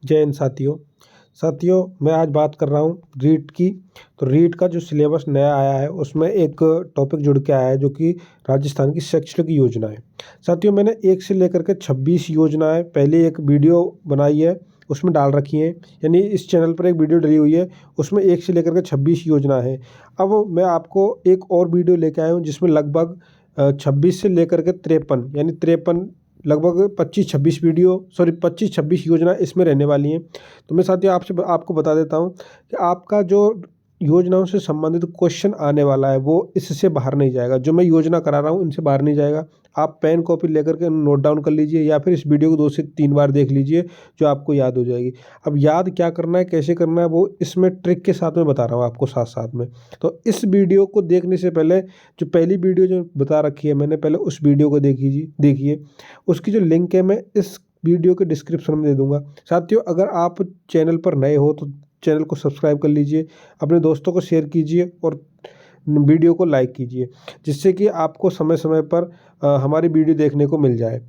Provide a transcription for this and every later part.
जय हिंद साथियों, मैं आज बात कर रहा हूँ रीट की। तो रीट का जो सिलेबस नया आया है उसमें एक टॉपिक जुड़ के आया है जो कि राजस्थान की शैक्षणिक योजना है। साथियों, मैंने 1 से लेकर के 26 योजनाएं पहले एक वीडियो बनाई है, उसमें डाल रखी हैं। यानी इस चैनल पर एक वीडियो डली हुई है, उसमें 1 से लेकर के 26 योजना है। अब मैं आपको एक और वीडियो लेके आया हूँ जिसमें लगभग 26 से लेकर के 53 यानी 53 लगभग 25-26 योजना इसमें रहने वाली हैं। तो मैं साथियों आपको बता देता हूँ कि आपका जो योजनाओं से संबंधित क्वेश्चन आने वाला है वो इससे बाहर नहीं जाएगा। जो मैं योजना करा रहा हूँ इनसे बाहर नहीं जाएगा। आप पेन कॉपी लेकर के नोट डाउन कर लीजिए या फिर इस वीडियो को 2 से 3 बार देख लीजिए, जो आपको याद हो जाएगी। अब याद क्या करना है, कैसे करना है, वो इसमें ट्रिक के साथ में बता रहा हूँ आपको साथ साथ में। तो इस वीडियो को देखने से पहले जो पहली वीडियो जो बता रखी है मैंने, पहले उस वीडियो को देखिए। उसकी जो लिंक है मैं इस वीडियो के डिस्क्रिप्शन में दे दूंगा। साथियों, अगर आप चैनल पर नए हो तो चैनल को सब्सक्राइब कर लीजिए, अपने दोस्तों को शेयर कीजिए और वीडियो को लाइक कीजिए, जिससे कि आपको समय समय पर हमारी वीडियो देखने को मिल जाए।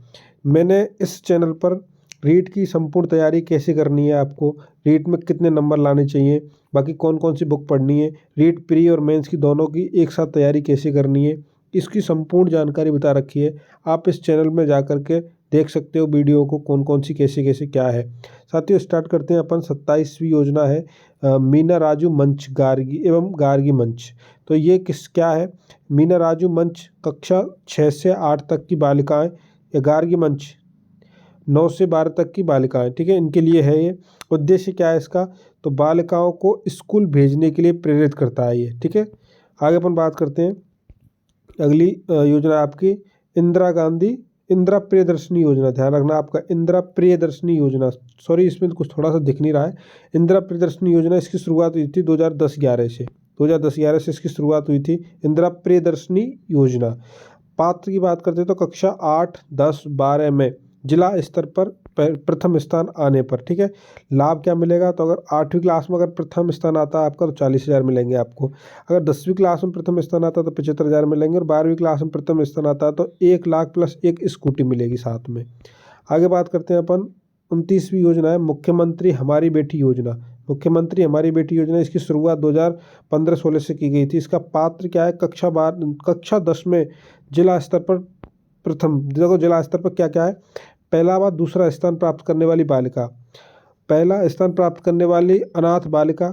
मैंने इस चैनल पर रीट की संपूर्ण तैयारी कैसे करनी है, आपको रीट में कितने नंबर लाने चाहिए, बाकी कौन कौन सी बुक पढ़नी है, रीट प्री और मेंस की दोनों की एक साथ तैयारी कैसे करनी है, इसकी संपूर्ण जानकारी बता रखी है। आप इस चैनल में जा कर के देख सकते हो वीडियो को, कौन कौन सी कैसे कैसे क्या है। साथियों, स्टार्ट करते हैं अपन। 27वीं योजना है मीना राजू मंच गार्गी एवं गार्गी मंच। तो ये क्या है? मीना राजू मंच कक्षा 6 से 8 तक की बालिकाएं, या गार्गी मंच 9 से 12 तक की बालिकाएं, ठीक है, इनके लिए है ये। उद्देश्य क्या है इसका? तो बालिकाओं को स्कूल भेजने के लिए प्रेरित करता है ये, ठीक है। आगे अपन बात करते हैं। अगली योजना आपकी इंदिरा प्रियदर्शनी योजना। ध्यान रखना आपका, इंदिरा प्रियदर्शनी योजना, सॉरी इसमें कुछ थोड़ा सा दिख नहीं रहा है। इंदिरा प्रियदर्शनी योजना, इसकी शुरुआत हुई थी 2010-11 से। 2010-11 से इसकी शुरुआत हुई थी, इंदिरा प्रियदर्शनी योजना। पात्र की बात करते हैं तो कक्षा 8, 10, 12 में जिला स्तर पर प्रथम स्थान आने पर, ठीक है। लाभ क्या मिलेगा? तो अगर 8वीं क्लास में अगर प्रथम स्थान आता है आपका तो 40,000 मिलेंगे आपको। अगर 10वीं क्लास में प्रथम स्थान आता है तो 75,000 मिलेंगे, और 12वीं क्लास में प्रथम स्थान आता है तो 1 लाख प्लस 1 स्कूटी मिलेगी साथ में। आगे बात करते हैं अपन। 29वीं योजना है मुख्यमंत्री हमारी बेटी योजना। मुख्यमंत्री हमारी बेटी योजना, इसकी शुरुआत 2015-16 से की गई थी। इसका पात्र क्या है? कक्षा 10 में जिला स्तर पर प्रथम, देखो जिला स्तर पर क्या क्या है, पहला व दूसरा स्थान प्राप्त करने वाली बालिका, पहला स्थान प्राप्त करने वाली अनाथ बालिका,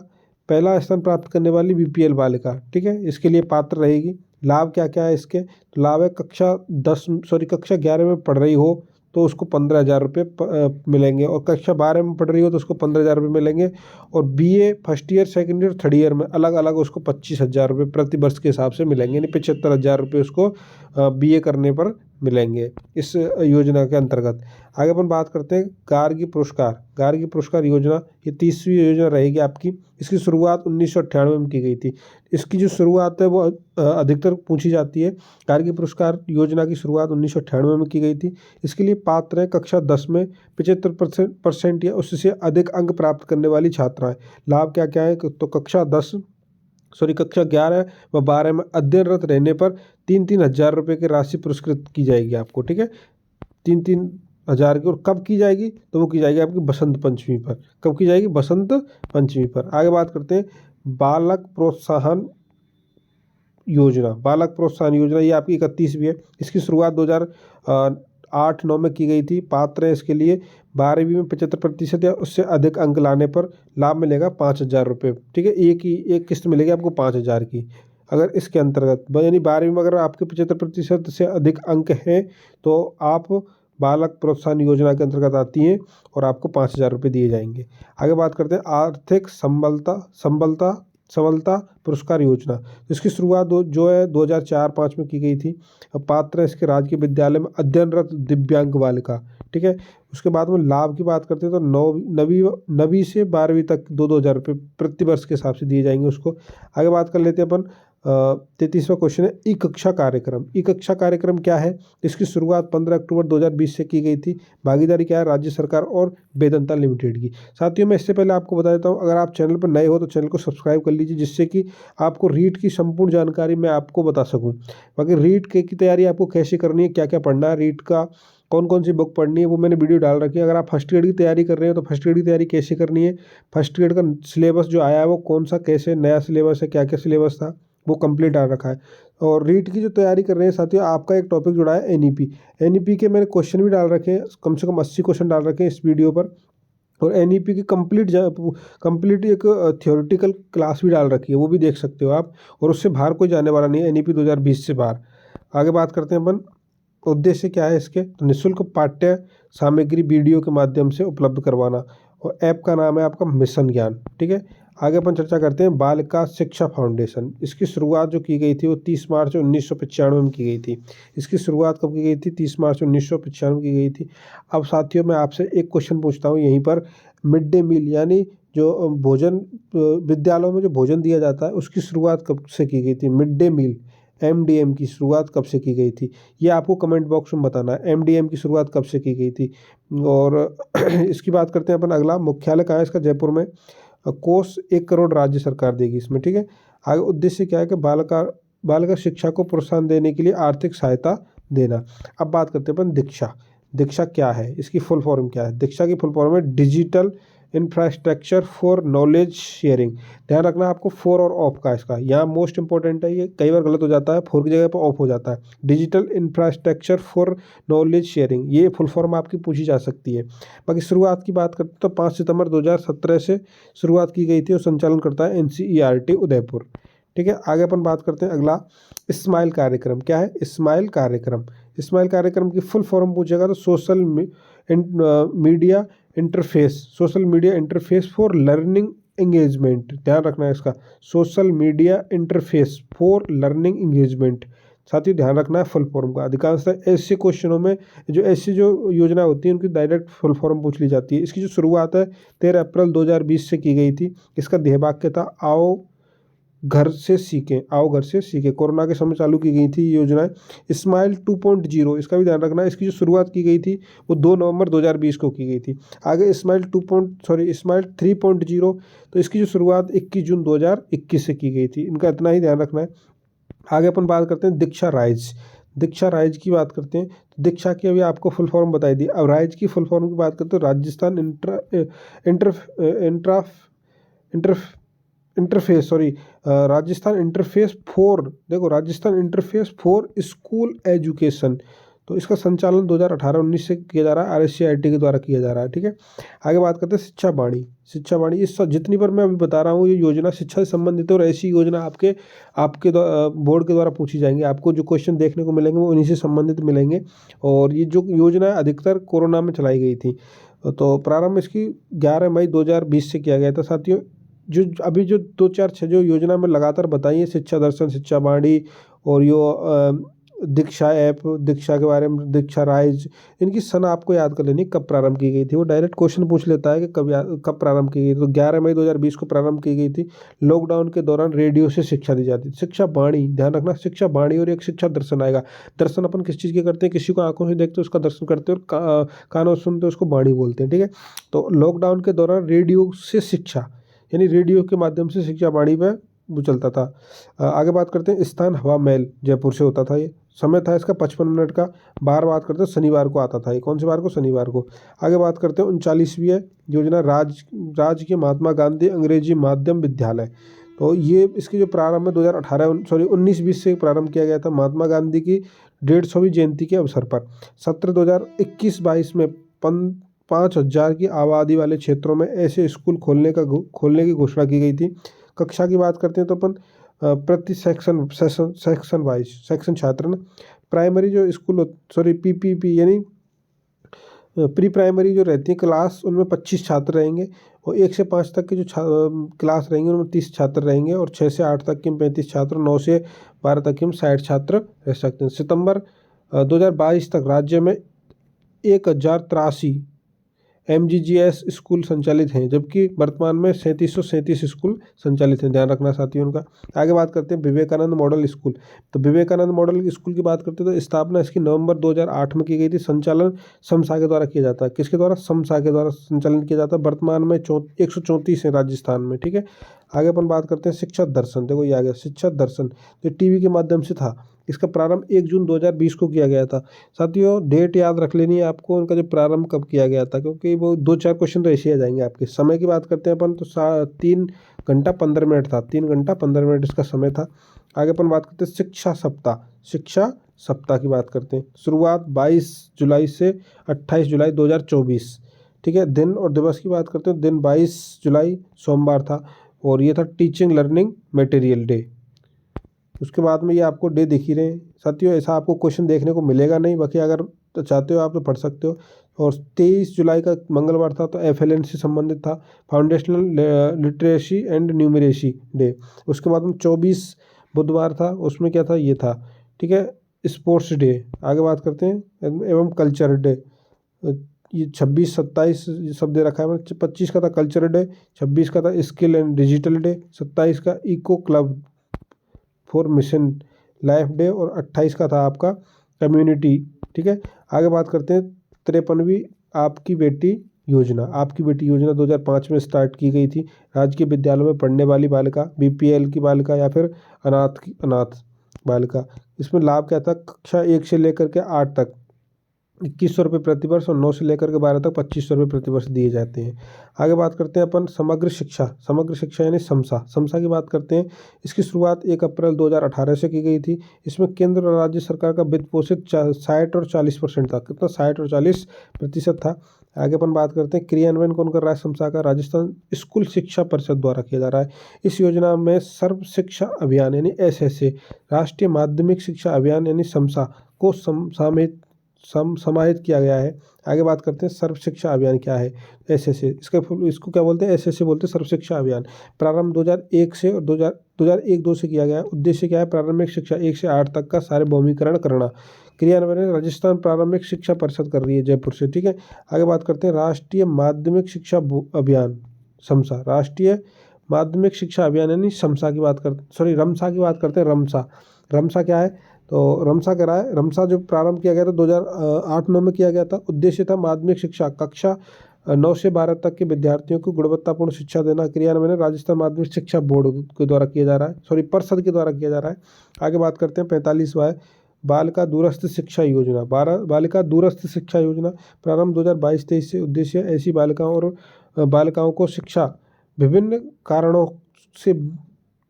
पहला स्थान प्राप्त करने वाली बीपीएल बालिका, ठीक है, इसके लिए पात्र रहेगी। लाभ क्या क्या है इसके? तो लाभ है कक्षा 11 में पढ़ रही हो तो उसको 15,000 रुपये मिलेंगे, और कक्षा 12 में पढ़ रही हो तो उसको 15,000 रुपये मिलेंगे, और BA first year, second year, third year में अलग अलग उसको 25,000 रुपये प्रति वर्ष के हिसाब से मिलेंगे, यानी 75,000 रुपये उसको बीए करने पर मिलेंगे इस योजना के अंतर्गत। आगे अपन बात करते हैं गार्गी पुरस्कार योजना। ये 30वीं योजना रहेगी आपकी। इसकी शुरुआत 1998 में की गई थी। इसकी जो शुरुआत है वो अधिकतर पूछी जाती है। गार्गी पुरस्कार योजना की शुरुआत 1998 में की गई थी। इसके लिए पात्र है कक्षा 10 में 75% या उससे अधिक अंक प्राप्त करने वाली छात्राएं। लाभ क्या क्या है? तो कक्षा 11 व 12 में अध्ययनरत रहने पर 3-3 हज़ार रुपये की राशि पुरस्कृत की जाएगी आपको, ठीक है, 3-3 हज़ार की। और कब की जाएगी? तो वो की जाएगी आपकी बसंत पंचमी पर। कब की जाएगी? बसंत पंचमी पर। आगे बात करते हैं बालक प्रोत्साहन योजना। ये आपकी 31वीं है। इसकी शुरुआत 2008-9 में की गई थी। पात्र है इसके लिए 12वीं में 75% या उससे अधिक अंक लाने पर लाभ मिलेगा 5,000 रुपये, ठीक है। एक किस्त मिलेगी आपको 5,000 की। अगर इसके अंतर्गत यानी 12वीं में अगर आपके 75% से अधिक अंक हैं तो आप बालक प्रोत्साहन योजना के अंतर्गत आती हैं और आपको 5,000 रुपये दिए जाएंगे। आगे बात करते हैं आर्थिक सबलता पुरस्कार योजना। इसकी शुरुआत जो है 2004-5 में की गई थी। अब पात्र है इसके राजकीय विद्यालय में अध्ययनरत दिव्यांग बालिका, ठीक है। उसके बाद में लाभ की बात करते हैं तो नवीं से 12वीं तक 2-2 हज़ार रुपये प्रति वर्ष के हिसाब से दिए जाएंगे उसको। आगे बात कर लेते हैं अपन। 33वां क्वेश्चन है ई कक्षा कार्यक्रम क्या है? इसकी शुरुआत 15 अक्टूबर 2020 से की गई थी। भागीदारी क्या है? राज्य सरकार और वेदांता लिमिटेड की। साथियों, मैं इससे पहले आपको बता देता हूँ, अगर आप चैनल पर नए हो तो चैनल को सब्सक्राइब कर लीजिए, जिससे कि आपको रीट की संपूर्ण जानकारी मैं आपको बता सकूँ। बाकी रीट की तैयारी आपको कैसे करनी है, क्या क्या पढ़ना है, रीट का कौन कौन सी बुक पढ़नी है वो मैंने वीडियो डाल रखी है। अगर आप फर्स्ट ग्रेड की तैयारी कर रहे हो तो फर्स्ट ग्रेड की तैयारी कैसे करनी है, फर्स्ट ग्रेड का सिलेबस जो आया है वो कौन सा, कैसे नया सिलेबस है, क्या क्या सिलेबस था, वो कंप्लीट डाल रखा है। और रीट की जो तैयारी कर रहे हैं साथियों, आपका एक टॉपिक जुड़ा है एनईपी। एनईपी के मैंने क्वेश्चन भी डाल रखे हैं, कम से कम 80 क्वेश्चन डाल रखे हैं इस वीडियो पर। और एनईपी की कंप्लीट एक थियोरेटिकल क्लास भी डाल रखी है, वो भी देख सकते हो आप। और उससे बाहर कोई जाने वाला नहीं है एनईपी 2020 से बाहर। आगे बात करते हैं अपन, उद्देश्य क्या है इसके, तो निःशुल्क पाठ्य सामग्री वीडियो के माध्यम से उपलब्ध करवाना। और ऐप का नाम है आपका मिशन ज्ञान। ठीक है, आगे अपन चर्चा करते हैं बालिका शिक्षा फाउंडेशन। इसकी शुरुआत जो की गई थी वो 30 मार्च 1995 में की गई थी। इसकी शुरुआत कब की गई थी, 30 मार्च 1995 की गई थी। अब साथियों मैं आपसे एक क्वेश्चन पूछता हूँ यहीं पर, मिड डे मील यानी जो भोजन विद्यालयों में जो भोजन दिया जाता है उसकी शुरुआत कब से की गई थी, मिड डे मील एमडीएम की शुरुआत कब से की गई थी, ये आपको कमेंट बॉक्स में बताना है। एमडीएम की शुरुआत कब से की गई थी। और इसकी बात करते हैं अपन अगला, मुख्यालय कहाँ है इसका, जयपुर में। कोष 1 करोड़ राज्य सरकार देगी इसमें। ठीक है, आगे उद्देश्य क्या है कि बालिका शिक्षा को प्रोत्साहन देने के लिए आर्थिक सहायता देना। अब बात करते हैं अपन दीक्षा। दीक्षा क्या है, इसकी फुल फॉर्म क्या है, दीक्षा की फुल फॉर्म है digital infrastructure for knowledge sharing. ध्यान रखना आपको फोर और ऑफ का, इसका यहाँ मोस्ट इंपॉर्टेंट है, ये कई बार गलत हो जाता है, फोर की जगह पर ऑफ हो जाता है। Digital infrastructure for knowledge sharing, ये फुल फॉर्म आपकी पूछी जा सकती है। बाकी शुरुआत की बात करते तो 5 सितंबर 2017 से शुरुआत की गई थी और संचालन करता है एनसीईआरटी उदयपुर। ठीक है, आगे अपन बात करते हैं अगला, स्माइल कार्यक्रम। क्या है स्माइल कार्यक्रम, स्माइल कार्यक्रम की फुल फॉर्म पूछेगा तो social media interface, social media interface for learning engagement. ध्यान रखना है इसका, social media interface for learning engagement. साथियों ध्यान रखना है फुल फॉर्म का, अधिकांशतः ऐसे क्वेश्चनों में जो ऐसी जो योजना होती है उनकी डायरेक्ट फुल फॉर्म पूछ ली जाती है। इसकी जो शुरुआत है 13 अप्रैल 2020 से की गई थी। इसका ध्येय वाक्य था आओ घर से सीखें, आओ घर से सीखें। कोरोना के समय चालू की गई थी ये योजनाएं। स्माइल 2.0, इसका भी ध्यान रखना है, इसकी जो शुरुआत की गई थी वो 2 नवंबर 2020 को की गई थी। आगे स्माइल 3.0, तो इसकी जो शुरुआत 21 जून 2021 से की गई थी। इनका इतना ही ध्यान रखना है। आगे अपन बात करते हैं दीक्षा राइज। दीक्षा राइज की बात करते हैं, तो दीक्षा की अभी आपको फुल फॉर्म बताई दी। अब राइज की फुल फॉर्म की बात करते हैं, राजस्थान राजस्थान इंटरफेस फॉर, देखो Rajasthan interface for school education. तो इसका संचालन 2018-19 से किया जा रहा है, आरएससीआईटी के द्वारा किया जा रहा है। ठीक है, आगे बात करते हैं शिक्षा वाणी। शिक्षा वाणी, इस जितनी बार मैं अभी बता रहा हूँ ये योजना शिक्षा से संबंधित है और ऐसी योजना आपके आपके बोर्ड के द्वारा पूछी जाएंगी। आपको जो क्वेश्चन देखने को मिलेंगे वो उन्हीं से संबंधित मिलेंगे। और ये जो योजना है अधिकतर कोरोना में चलाई गई थी। तो प्रारंभ इसकी 11 मई 2020 से किया गया था। साथियों जो अभी जो 2-4-6 जो योजना में लगातार बताई है, शिक्षा दर्शन, शिक्षा वाणी और यो दीक्षा ऐप, दीक्षा के बारे में, दीक्षा राइज, इनकी सन आपको याद कर लेनी कब प्रारंभ की गई थी। वो डायरेक्ट क्वेश्चन पूछ लेता है कि कब प्रारंभ की गई थी। तो 11 मई 2020 को प्रारंभ की गई थी। लॉकडाउन के दौरान रेडियो से शिक्षा दी जाती थी। शिक्षा वाणी, ध्यान रखना, शिक्षा वाणी और एक शिक्षा दर्शन आएगा। दर्शन अपन किस चीज़ के करते हैं, किसी को आंखों से देखते उसका दर्शन करते हैं और कानों से सुनते उसको वाणी बोलते हैं। ठीक है, तो लॉकडाउन के दौरान रेडियो से शिक्षा यानी रेडियो के माध्यम से शिक्षा वाणी में वो चलता था। आगे बात करते हैं स्थान हवा महल, जयपुर से होता था ये। समय था इसका 55 मिनट का। बार बात करते हैं शनिवार को आता था ये, कौन सी बार को, शनिवार को। आगे बात करते हैं 39वीं योजना राजकीय महात्मा गांधी अंग्रेजी माध्यम विद्यालय। तो ये इसकी जो प्रारंभ है 19-20 से प्रारंभ किया गया था महात्मा गांधी की 150वीं जयंती के अवसर पर। सत्र 2021-22 में 5,000 की आबादी वाले क्षेत्रों में ऐसे स्कूल खोलने की घोषणा की गई थी। कक्षा की बात करते हैं तो अपन प्रति सेक्शन वाइज सेक्शन छात्र न, प्राइमरी जो स्कूल पीपीपी यानी प्री प्राइमरी जो रहती है क्लास, उनमें 25 छात्र रहेंगे। और 1 से 5 तक के जो क्लास रहेंगे उनमें 30 छात्र रहेंगे। और 6 से 8 तक के 35 छात्र, 9 से 12 तक के 60 छात्र रह सकते हैं। सितंबर 2022 तक राज्य में 1083 MGGS स्कूल संचालित हैं, जबकि वर्तमान में 3737 स्कूल संचालित हैं। ध्यान रखना साथियों उनका। आगे बात करते हैं विवेकानंद मॉडल स्कूल। तो विवेकानंद मॉडल स्कूल की बात करते हैं तो स्थापना इसकी नवंबर 2008 में की गई थी। संचालन समसा के द्वारा किया जाता है। किसके द्वारा, समसा के द्वारा संचालन किया जाता है। वर्तमान में 134 है राजस्थान में। ठीक है, आगे अपन बात करते हैं शिक्षा दर्शन। देखो ये आ गया शिक्षा दर्शन, जो टीवी के माध्यम से था। इसका प्रारंभ 1 जून 2020 को किया गया था। साथियों डेट याद रख लेनी है आपको, उनका जो प्रारंभ कब किया गया था, क्योंकि वो 2-4 क्वेश्चन तो ऐसे ही आ जाएंगे आपके। समय की बात करते हैं अपन तो 3 घंटा 15 मिनट था, 3 घंटा 15 मिनट इसका समय था। आगे अपन बात करते हैं शिक्षा सप्ताह। शिक्षा सप्ताह की बात करते हैं। शुरुआत 22 जुलाई से 28 जुलाई 2024। ठीक है। दिन और दिवस की बात करते हैं। दिन 22 जुलाई सोमवार था और ये था टीचिंग लर्निंग मटेरियल डे। उसके बाद में ये आपको डे दिख ही रहे हैं। साथियों ऐसा आपको क्वेश्चन देखने को मिलेगा नहीं, बाकी अगर तो चाहते हो आप तो पढ़ सकते हो। और 23 जुलाई का मंगलवार था तो FLN से संबंधित था, foundational literacy and numeracy day. उसके बाद में 24 बुधवार था, उसमें क्या था, ये था। ठीक है। Sports day. आगे बात करते हैं एवं कल्चर डे। ये 26-27 सब दे रखा है। 25 का था कल्चर डे, 26 का था स्किल एंड डिजिटल डे, 27 का eco club for mission life day और 28 का था आपका कम्युनिटी। ठीक है। आगे बात करते हैं 53वीं आपकी बेटी योजना। आपकी बेटी योजना 2005 में स्टार्ट की गई थी। राजकीय विद्यालयों में पढ़ने वाली बालिका, BPL की बालिका या फिर अनाथ बालिका। इसमें लाभ क्या था, कक्षा 1 से लेकर के 8 तक 2100 रुपये प्रतिवर्ष और 9 से लेकर के 12 तक 2500 रुपये प्रतिवर्ष दिए जाते हैं। आगे बात करते हैं अपन समग्र शिक्षा। समग्र शिक्षा यानी समसा। समसा की बात करते हैं। इसकी शुरुआत 1 अप्रैल 2018 से की गई थी। इसमें केंद्र और राज्य सरकार का वित्त पोषित 60 और 40% था। कितना, 60 और 40% था। आगे अपन बात करते हैं क्रियान्वयन कौन कर रहा है समसा का, राजस्थान स्कूल शिक्षा परिषद द्वारा किया जा रहा है। इस योजना में सर्व शिक्षा अभियान यानी SSA, राष्ट्रीय माध्यमिक शिक्षा अभियान यानी समसा को समाहित किया गया है। आगे बात करते हैं सर्व शिक्षा अभियान क्या है, SSA। इसको क्या बोलते हैं, SSA बोलते हैं सर्व शिक्षा अभियान। प्रारंभ 2001 से और 2001-2 से किया गया है। उद्देश्य क्या है, प्रारंभिक शिक्षा 1 से 8 तक का सार्वभौमिकरण करना। क्रियान्वयन राजस्थान प्रारंभिक शिक्षा परिषद कर रही है जयपुर से। ठीक है। आगे बात करते हैं राष्ट्रीय माध्यमिक शिक्षा अभियान समसा। राष्ट्रीय माध्यमिक शिक्षा अभियान यानी समसा की बात रमसा की बात करते हैं। रमसा, रमसा क्या है, तो रमसा कह रहा है। रमसा जो प्रारंभ किया गया था 2008-9 में किया गया था। उद्देश्य था माध्यमिक शिक्षा कक्षा 9 से 12 तक के विद्यार्थियों को गुणवत्तापूर्ण शिक्षा देना। क्रियान्वयन राजस्थान माध्यमिक शिक्षा बोर्ड के द्वारा किया जा रहा है, परिषद के द्वारा किया जा रहा है। आगे बात करते हैं 45वां है बालिका दूरस्थ शिक्षा योजना। बालिका दूरस्थ शिक्षा योजना प्रारंभ 2022-23 से। उद्देश्य ऐसी बालिकाओं को शिक्षा विभिन्न कारणों से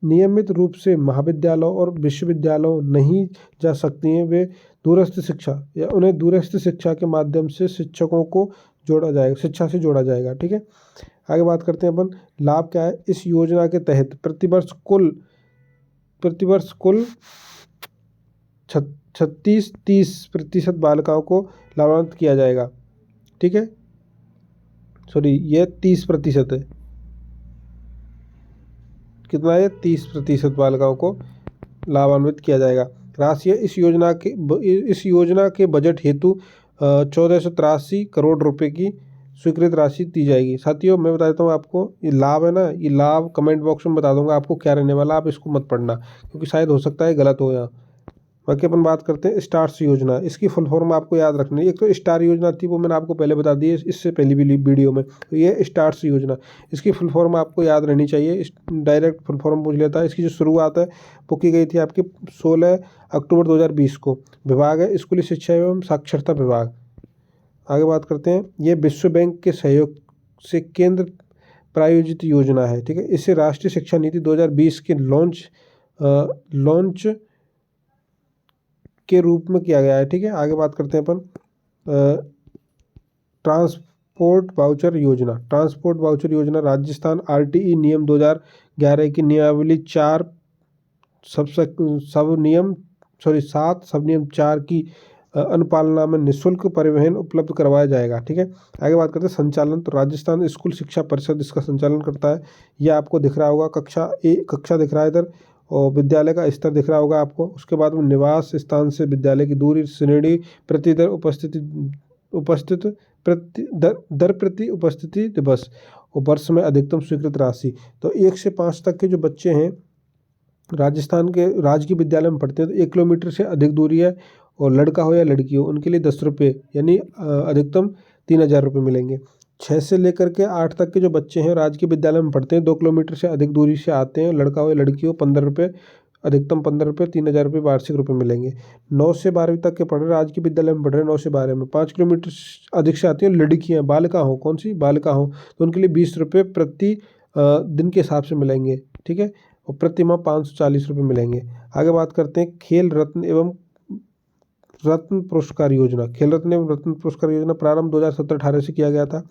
नियमित रूप से महाविद्यालयों और विश्वविद्यालयों नहीं जा सकती हैं, वे दूरस्थ शिक्षा या उन्हें दूरस्थ शिक्षा के माध्यम से शिक्षकों को जोड़ा जाएगा, शिक्षा से जोड़ा जाएगा। ठीक है। आगे बात करते हैं अपन लाभ क्या है। इस योजना के तहत प्रतिवर्ष कुल 36-30% बालिकाओं को लाभान्वित किया जाएगा। ठीक है। ये 30% है। कितना है, 30% बालिकाओं को लाभान्वित किया जाएगा। राशि इस योजना के बजट हेतु 1483 करोड़ रुपए की स्वीकृत राशि दी जाएगी। साथियों मैं बता देता हूँ आपको, ये लाभ है ना, ये लाभ कमेंट बॉक्स में बता दूंगा आपको क्या रहने वाला, आप इसको मत पढ़ना क्योंकि शायद हो सकता है गलत हो यहाँ। बाकी अपन बात करते हैं स्टार्स योजना। इसकी फुल फॉर्म आपको याद रखनी है। एक तो स्टार योजना थी, वो मैंने आपको पहले बता दी है इससे पहली भी वीडियो में। तो ये स्टार्स योजना, इसकी फुल फॉर्म आपको याद रहनी चाहिए। डायरेक्ट फुल फॉर्म पूछ लेता है। इसकी जो शुरुआत है वो की गई थी आपकी 16 अक्टूबर 2020 को। विभाग है स्कूली शिक्षा एवं साक्षरता विभाग। आगे बात करते हैं, ये विश्व बैंक के सहयोग से केंद्र प्रायोजित योजना है। ठीक है। इसे राष्ट्रीय शिक्षा नीति 2020 के लॉन्च के रूप में किया गया है। ठीक है। आगे बात करते हैं अपन ट्रांसपोर्ट वाउचर योजना। ट्रांसपोर्ट वाउचर योजना राजस्थान RTE नियम 2011 की नियमावली 7 सब नियम 4 की अनुपालना में निःशुल्क परिवहन उपलब्ध करवाया जाएगा। ठीक है। आगे बात करते हैं संचालन। तो राजस्थान स्कूल शिक्षा परिषद इसका संचालन करता है। यह आपको दिख रहा होगा, कक्षा दिख रहा है इधर और विद्यालय का स्तर दिख रहा होगा आपको। उसके बाद में निवास स्थान से विद्यालय की दूरी, श्रेणी, प्रतिदर प्रति उपस्थिति दिवस और वर्ष में अधिकतम स्वीकृत राशि। तो 1 से 5 तक के जो बच्चे हैं राजस्थान के राजकीय विद्यालय में पढ़ते हैं तो 1 किलोमीटर से अधिक दूरी है और लड़का हो या लड़की हो उनके लिए 10 रुपये यानी अधिकतम 3000 रुपये मिलेंगे। 6 से लेकर के 8 तक के जो बच्चे हैं राजकीय विद्यालय में पढ़ते हैं 2 किलोमीटर से अधिक दूरी से आते हैं, लड़का हो या लड़की हो 15 रुपये अधिकतम 15 रुपये, 3000 रुपये वार्षिक रुपये मिलेंगे। 9 से 12वीं तक के पढ़ रहे राजकीय विद्यालय में पढ़ रहे 9 से 12 में 5 किलोमीटर अधिक से आती हैं लड़कियाँ, बालिका हो, कौन सी बालिका हो, तो उनके लिए 20 रुपये प्रति दिन के हिसाब से मिलेंगे, ठीक है, और प्रति माह 540 रुपये मिलेंगे। आगे बात करते हैं खेल रत्न एवं रत्न पुरस्कार योजना। खेल रत्न एवं रत्न पुरस्कार योजना प्रारंभ 2017-18 से किया गया था।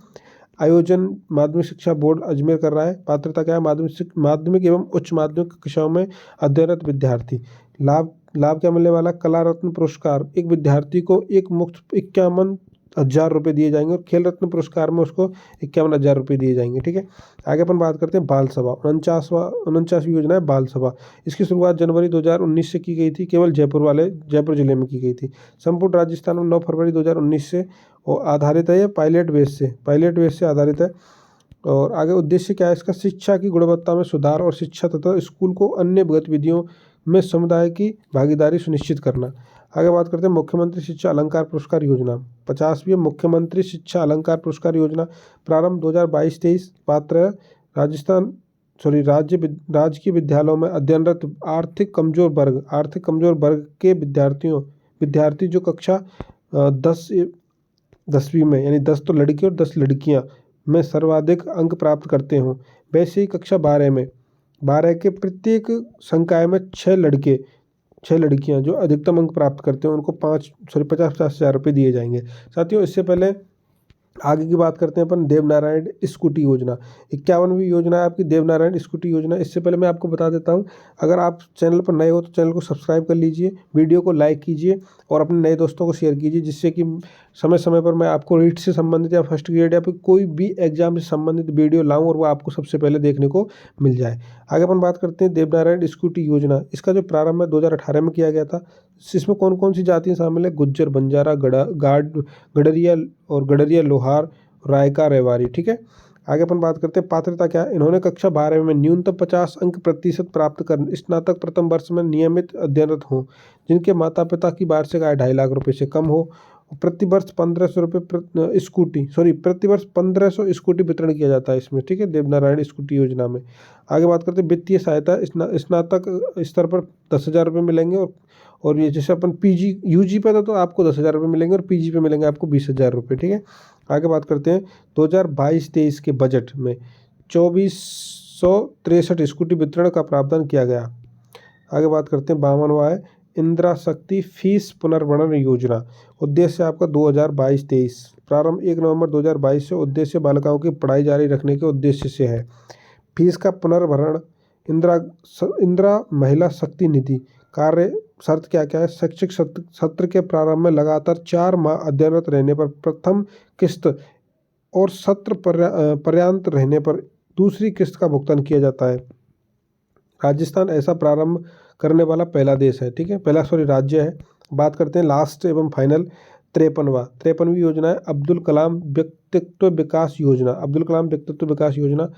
आयोजन माध्यमिक शिक्षा बोर्ड अजमेर कर रहा है। पात्रता क्या है? माध्यमिक एवं उच्च माध्यमिक कक्षाओं में अध्ययनरत विद्यार्थी। लाभ क्या मिलने वाला? कला रत्न पुरस्कार, एक विद्यार्थी को एक मुफ्त 51,000 रुपये दिए जाएंगे और खेल रत्न पुरस्कार में उसको 51,000 रुपये दिए जाएंगे, ठीक है। आगे अपन बात करते हैं बाल सभा। 49वीं योजना है बाल सभा। इसकी शुरुआत जनवरी 2019 से की गई थी, केवल जयपुर जिले में की गई थी। संपूर्ण राजस्थान में 9 फरवरी 2019 से आधारित है, ये पायलट बेस से आधारित है। और आगे उद्देश्य क्या है इसका? शिक्षा की गुणवत्ता में सुधार और शिक्षा तथा स्कूल को अन्य गतिविधियों में समुदाय की भागीदारी सुनिश्चित करना। आगे बात करते हैं मुख्यमंत्री शिक्षा अलंकार पुरस्कार योजना। 50वीं मुख्यमंत्री शिक्षा अलंकार पुरस्कार योजना प्रारंभ 2022-23। पात्र राजकीय विद्यालयों में अध्ययनरत आर्थिक कमजोर वर्ग के विद्यार्थी जो कक्षा 10वीं में, यानी 10 तो लड़के और 10 लड़कियां में सर्वाधिक अंक प्राप्त करते हों। वैसे ही कक्षा 12 के प्रत्येक संकाय में 6 लड़कियां जो अधिकतम अंक प्राप्त करते हैं उनको 50,000 रुपये दिए जाएंगे। साथियों, इससे पहले आगे की बात करते हैं अपन देवनारायण स्कूटी योजना। 51वीं योजना है आपकी देवनारायण स्कूटी योजना। इससे पहले मैं आपको बता देता हूं, अगर आप चैनल पर नए हो तो चैनल को सब्सक्राइब कर लीजिए, वीडियो को लाइक कीजिए और अपने नए दोस्तों को शेयर कीजिए, जिससे कि समय समय पर मैं आपको रीट से संबंधित या फर्स्ट ग्रेड या फिर कोई भी एग्जाम से संबंधित वीडियो लाऊं और वो आपको सबसे पहले देखने को मिल जाए। आगे अपन बात करते हैं देवनारायण स्कूटी योजना। इसका जो प्रारंभ है 2018 में किया गया था। इसमें कौन कौन सी जातियाँ शामिल है? गुज्जर, बंजारा, गडरिया, लोहार, रायका, रेवारी, ठीक है। आगे अपन बात करते हैं पात्रता क्या है? इन्होंने कक्षा 12 में न्यूनतम 50 अंक प्रतिशत प्राप्त कर स्नातक प्रथम वर्ष में नियमित अध्ययनरत हों, जिनके माता पिता की वार्षिक आय 2.5 लाख रुपये से कम हो। प्रति वर्ष 1500 स्कूटी वितरण किया जाता है इसमें, ठीक है, देवनारायण स्कूटी योजना में। आगे बात करते हैं वित्तीय सहायता। स्नातक स्तर पर 10,000 रुपये मिलेंगे और ये जैसे अपन यूजी पे था तो आपको 10,000 रुपये मिलेंगे और पीजी पे मिलेंगे आपको 20,000 रुपये, ठीक है। आगे बात करते हैं 2022-23 के बजट में 2463 स्कूटी वितरण का प्रावधान किया गया। आगे बात करते हैं 52वां है इंदिरा शक्ति फीस पुनर्गणन योजना। उद्देश्य आपका 2022-23 प्रारंभ 1 नवंबर 2022 से। उद्देश्य बालिकाओं की पढ़ाई जारी रखने के उद्देश्य से है। फीस का पुनर्भरण इंदिरा महिला शक्ति निधि। कार्य शर्त क्या क्या है? शैक्षिक सत्र के प्रारंभ में लगातार 4 माह अध्ययनरत रहने पर प्रथम किस्त और सत्र पर्यंत रहने पर दूसरी किस्त का भुगतान किया जाता है। राजस्थान ऐसा प्रारंभ करने वाला पहला देश है, ठीक है, राज्य है। बात करते हैं लास्ट एवं फाइनल 53वीं योजना है अब्दुल कलाम व्यक्तित्व विकास योजना।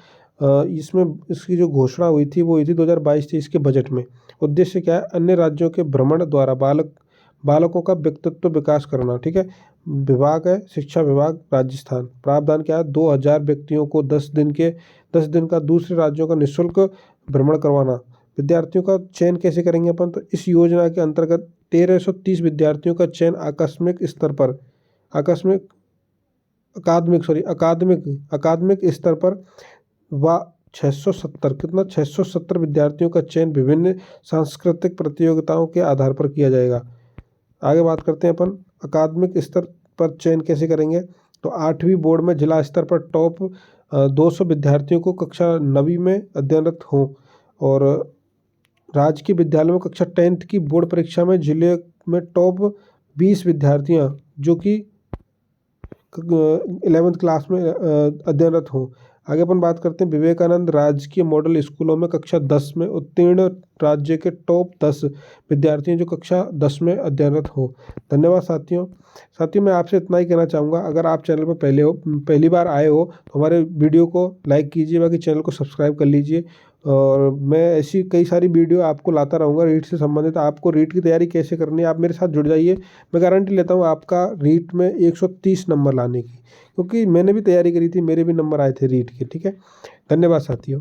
इसमें इसकी जो घोषणा हुई थी वो हुई थी 2022-23 के बजट में। उद्देश्य क्या है? अन्य राज्यों के भ्रमण द्वारा बालकों का व्यक्तित्व विकास करना, ठीक है। विभाग है शिक्षा विभाग राजस्थान। प्रावधान क्या है? 2000 व्यक्तियों को 10 दिन का दूसरे राज्यों का निःशुल्क भ्रमण करवाना। विद्यार्थियों का चयन कैसे करेंगे अपन? तो इस योजना के अंतर्गत 1330 विद्यार्थियों का चयन अकादमिक स्तर पर व 670 विद्यार्थियों का चयन विभिन्न सांस्कृतिक प्रतियोगिताओं के आधार पर किया जाएगा। आगे बात करते हैं अपन अकादमिक स्तर पर चयन कैसे करेंगे। तो 8वीं बोर्ड में जिला स्तर पर टॉप 200 विद्यार्थियों को कक्षा 9वीं में अध्ययनरत हों और राजकीय विद्यालयों में कक्षा 10th की बोर्ड परीक्षा में जिले में टॉप 20 विद्यार्थियां जो कि 11th क्लास में अध्ययनरत हों। आगे अपन बात करते हैं विवेकानंद राजकीय मॉडल स्कूलों में कक्षा 10 में उत्तीर्ण राज्य के टॉप 10 विद्यार्थियों जो कक्षा 10 में अध्ययनरत हो। धन्यवाद साथियों। मैं आपसे इतना ही कहना चाहूँगा, अगर आप चैनल पर पहली बार आए हो तो हमारे वीडियो को लाइक कीजिए, बाकी चैनल को सब्सक्राइब कर लीजिए और मैं ऐसी कई सारी वीडियो आपको लाता रहूँगा रीट से संबंधित। आपको रीट की तैयारी कैसे करनी है आप मेरे साथ जुड़ जाइए, मैं गारंटी लेता हूँ आपका रीट में 130 नंबर लाने की, क्योंकि मैंने भी तैयारी करी थी, मेरे भी नंबर आए थे रीट के, ठीक है। धन्यवाद साथियों।